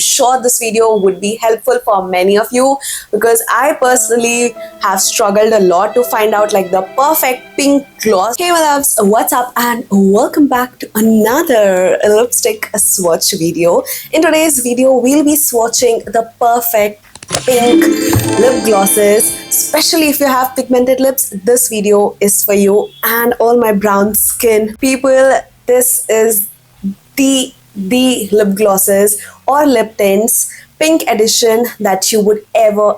sure this video would be helpful for many of you because I personally have struggled a lot to find out like the perfect pink gloss. Hey my loves, what's up and welcome back to another lipstick swatch video. In today's video, we'll be swatching the perfect pink lip glosses. Especially if you have pigmented lips, this video is for you. And all my brown skin people, this is the lip glosses or lip tints pink edition that you would ever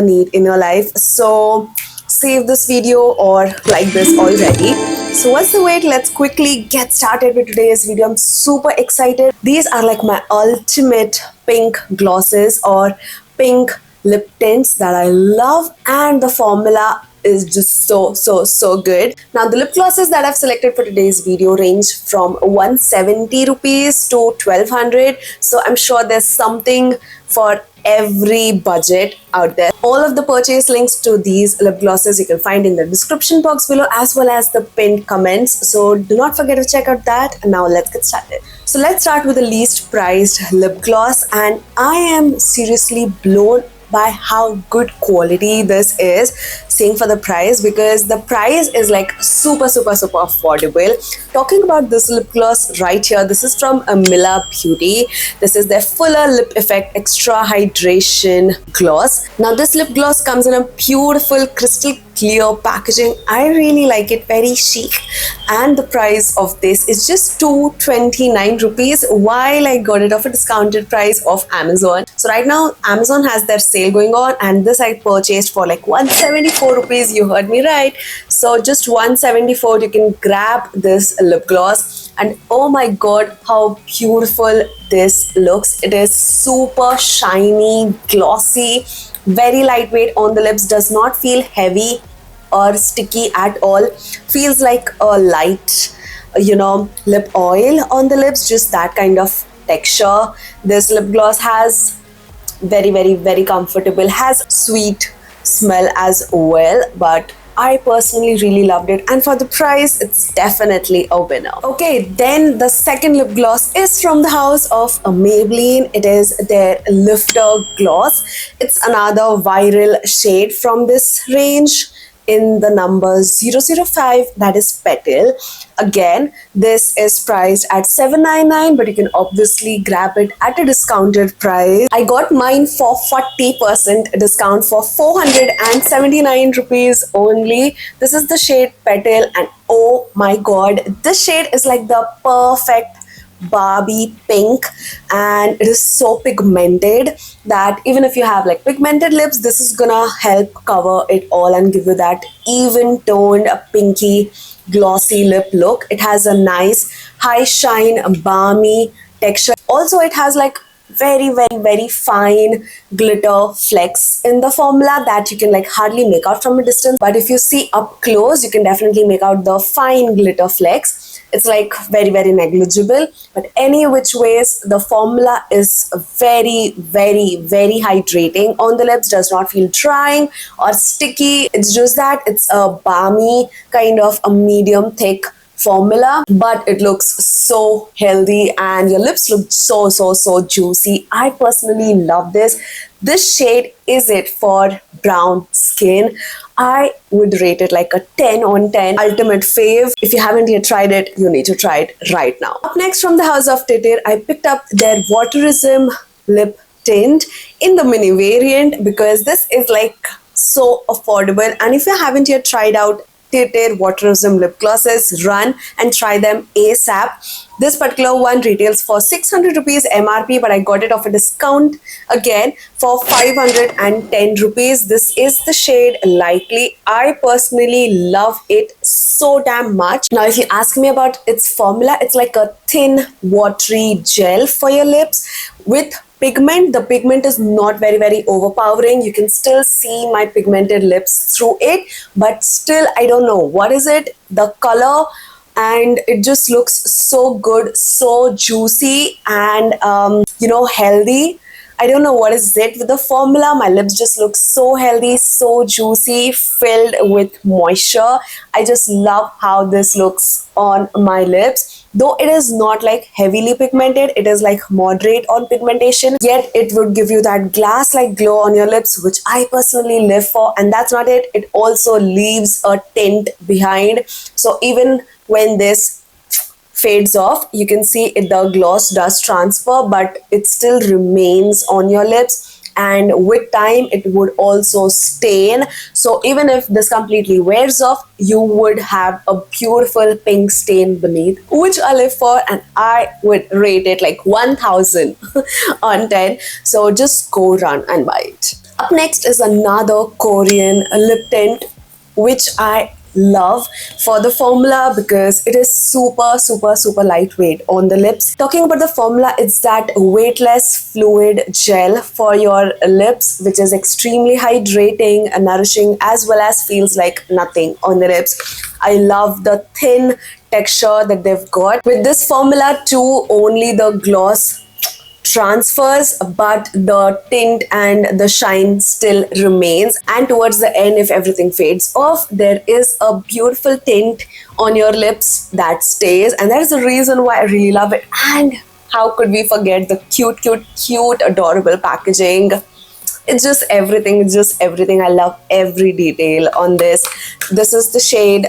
need in your life. So save this video or like this already. So what's the wait? Let's quickly get started with today's video. I'm super excited. These are like my ultimate pink glosses or pink lip tints that I love, and the formula is just so good. Now the lip glosses that I've selected for today's video range from 170 rupees to 1200, so I'm sure there's something for every budget out there. All of the purchase links to these lip glosses you can find in the description box below as well as the pinned comments, so do not forget to check out that. And now let's get started. So let's start with the least priced lip gloss, and I am seriously blown by how good quality this is, seeing for the price, because the price is like super affordable. Talking about this lip gloss right here, this is from MILA Beauty. This is their Fuller Lip Effect Extra Hydration Gloss. Now this lip gloss comes in a beautiful crystal clear packaging. I really like it, very chic, and the price of this is just 229 rupees while I got it off a discounted price of Amazon. So right now Amazon has their sale going on, and this I purchased for like 174 rupees. You heard me right. So just 174 you can grab this lip gloss, and oh my god, how beautiful this looks. It is super shiny, glossy, very lightweight on the lips, does not feel heavy or sticky at all. Feels like a light, lip oil on the lips, just that kind of texture. This lip gloss has very comfortable, has sweet smell as well, but I personally really loved it, and for the price it's definitely a winner. Okay, then the second lip gloss is from the house of Maybelline. It is their Lifter Gloss. It's another viral shade from this range in the number 005, that is Petal. Again, this is priced at 799, but you can obviously grab it at a discounted price. I got mine for 40% discount for 479 rupees only. This is the shade Petal, and oh my god, this shade is like the perfect Barbie pink, and it is so pigmented that even if you have like pigmented lips, this is gonna help cover it all and give you that even toned pinky glossy lip look. It has a nice high shine balmy texture. Also it has like very fine glitter flecks in the formula that you can like hardly make out from a distance, but if you see up close you can definitely make out the fine glitter flecks. It's like very negligible, but any which ways the formula is very hydrating on the lips, does not feel drying or sticky. It's just that it's a balmy kind of a medium thick formula, but it looks so healthy and your lips look so juicy. I personally love this. This shade is it for brown skin. I would rate it like a 10 on 10. Ultimate fave. If you haven't yet tried it, you need to try it right now. Up next from the house of TIRTIR, I picked up their Waterism lip tint in the mini variant because this is like so affordable, and if you haven't yet tried out TIRTIR Waterism lip glosses, run and try them ASAP. This particular one retails for 600 rupees MRP, but I got it off a discount again for 510 rupees. This is the shade Lightly. I personally love it so damn much. Now if you ask me about its formula, it's like a thin watery gel for your lips with pigment. The pigment is not very overpowering. You can still see my pigmented lips through it, but still I don't know what is it, the color, and it just looks so good, so juicy and healthy. I don't know what is it with the formula. My lips just look so healthy, so juicy, filled with moisture. I just love how this looks on my lips. Though it is not like heavily pigmented, it is like moderate on pigmentation, yet it would give you that glass-like glow on your lips, which I personally live for. And that's not it. It also leaves a tint behind. So even when this fades off, you can see it, the gloss does transfer, but it still remains on your lips, and with time it would also stain. So even if this completely wears off, you would have a beautiful pink stain beneath, which I live for, and I would rate it like 1000 on 10. So just go run and buy it. Up next is another Korean lip tint, which I love for the formula because it is super lightweight on the lips. Talking about the formula, it's that weightless fluid gel for your lips, which is extremely hydrating and nourishing, as well as feels like nothing on the lips. I love the thin texture that they've got. With this formula too, only the gloss transfers, but the tint and the shine still remains. And towards the end, if everything fades off, there is a beautiful tint on your lips that stays, and that is the reason why I really love it. And how could we forget the cute adorable packaging? It's just everything. I love every detail on this. This is the shade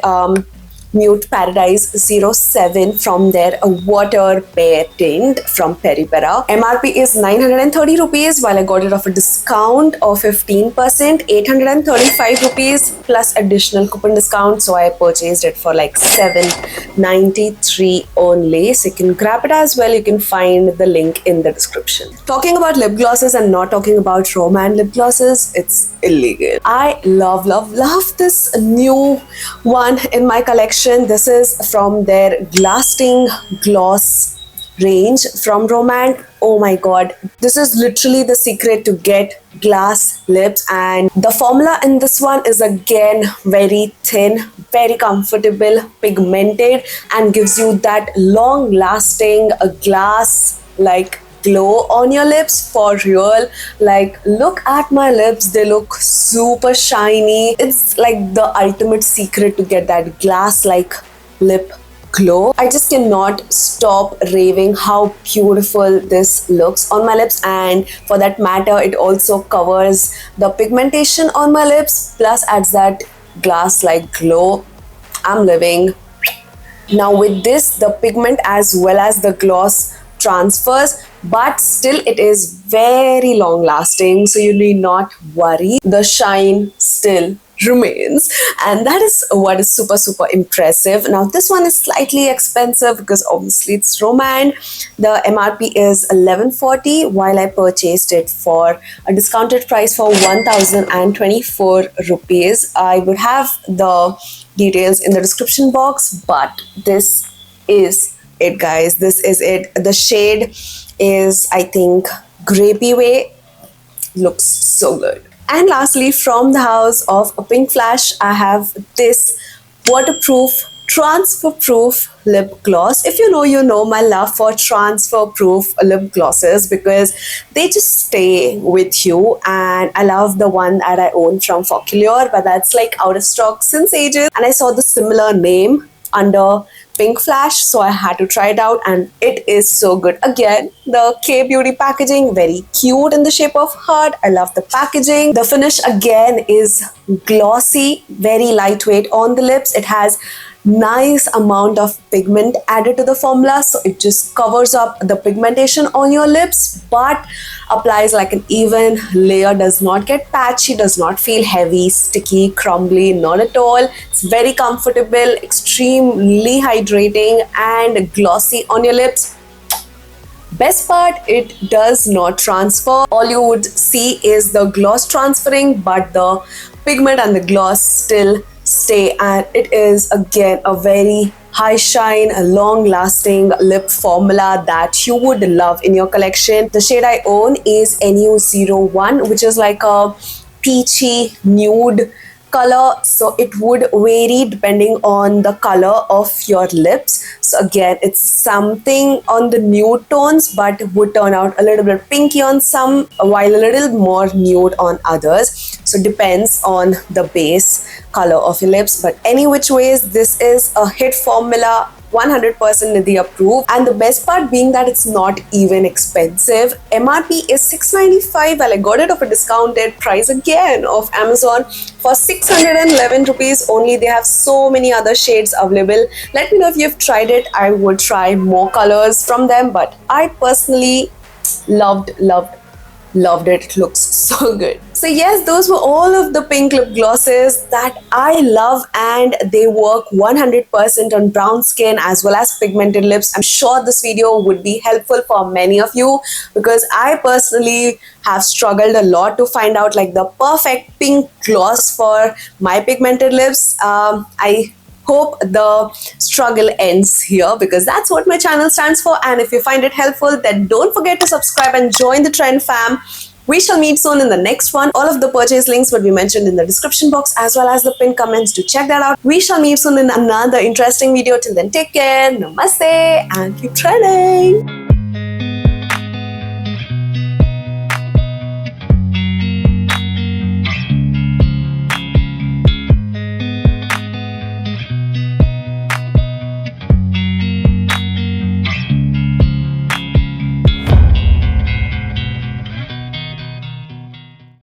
Nude Paradise 07 from their Water Pear Tint from Peripera. MRP is 930 rupees, while I got it off a discount of 15%, 835 rupees plus additional coupon discount. So I purchased it for like 793 only. So you can grab it as well. You can find the link in the description. Talking about lip glosses and not talking about rom&nd lip glosses, it's illegal. I love this new one in my collection. This is from their Glasting gloss range from rom&nd. Oh my god, this is literally the secret to get glass lips, and the formula in this one is again very thin, very comfortable, pigmented, and gives you that long lasting glass like glow on your lips for real. Like, look at my lips, they look super shiny. It's like the ultimate secret to get that glass like lip glow. I just cannot stop raving how beautiful this looks on my lips, and for that matter it also covers the pigmentation on my lips plus adds that glass like glow. I'm living. Now with this, the pigment as well as the gloss transfers, but still it is very long lasting, so you need not worry. The shine still remains, and that is what is super impressive. Now this one is slightly expensive because obviously it's rom&nd. The MRP is 1140, while I purchased it for a discounted price for 1024 rupees. I would have the details in the description box, but this is it, guys. This is it. The shade is, I think, grapey way. Looks so good. And lastly, from the house of Pinkflash, I have this waterproof, transfer-proof lip gloss. If you know, you know my love for transfer-proof lip glosses because they just stay with you. And I love the one that I own from Foculaur, but that's like out of stock since ages. And I saw the similar name under Pinkflash, so I had to try it out, and it is so good. Again, the K-beauty packaging, very cute in the shape of heart. I love the packaging. The finish again is glossy, very lightweight on the lips. It has nice amount of pigment added to the formula, so it just covers up the pigmentation on your lips but applies like an even layer, does not get patchy, does not feel heavy, sticky, crumbly, not at all. It's very comfortable, extremely hydrating and glossy on your lips. Best part, it does not transfer. All you would see is the gloss transferring, but the pigment and the gloss still stay, and it is again a very high shine, a long lasting lip formula that you would love in your collection. The shade I own is NU01, which is like a peachy nude color, so it would vary depending on the color of your lips. So again, it's something on the nude tones but would turn out a little bit pinky on some, while a little more nude on others. So depends on the base color of your lips, but any which ways, this is a hit formula 100% Nidhi approved, and the best part being that it's not even expensive. MRP is $695 while I got it of a discounted price again of Amazon for 611 rupees only. They have so many other shades available. Let me know if you've tried it. I would try more colors from them, but I personally loved it. It looks so good. So yes, those were all of the pink lip glosses that I love, and they work 100% on brown skin as well as pigmented lips. I'm sure this video would be helpful for many of you because I personally have struggled a lot to find out like the perfect pink gloss for my pigmented lips. I hope the struggle ends here because that's what my channel stands for. And if you find it helpful, then don't forget to subscribe and join the trend fam. We shall meet soon in the next one. All of the purchase links will be mentioned in the description box as well as the pinned comments. To check that out. We shall meet soon in another interesting video. Till then, take care, namaste, and keep trending.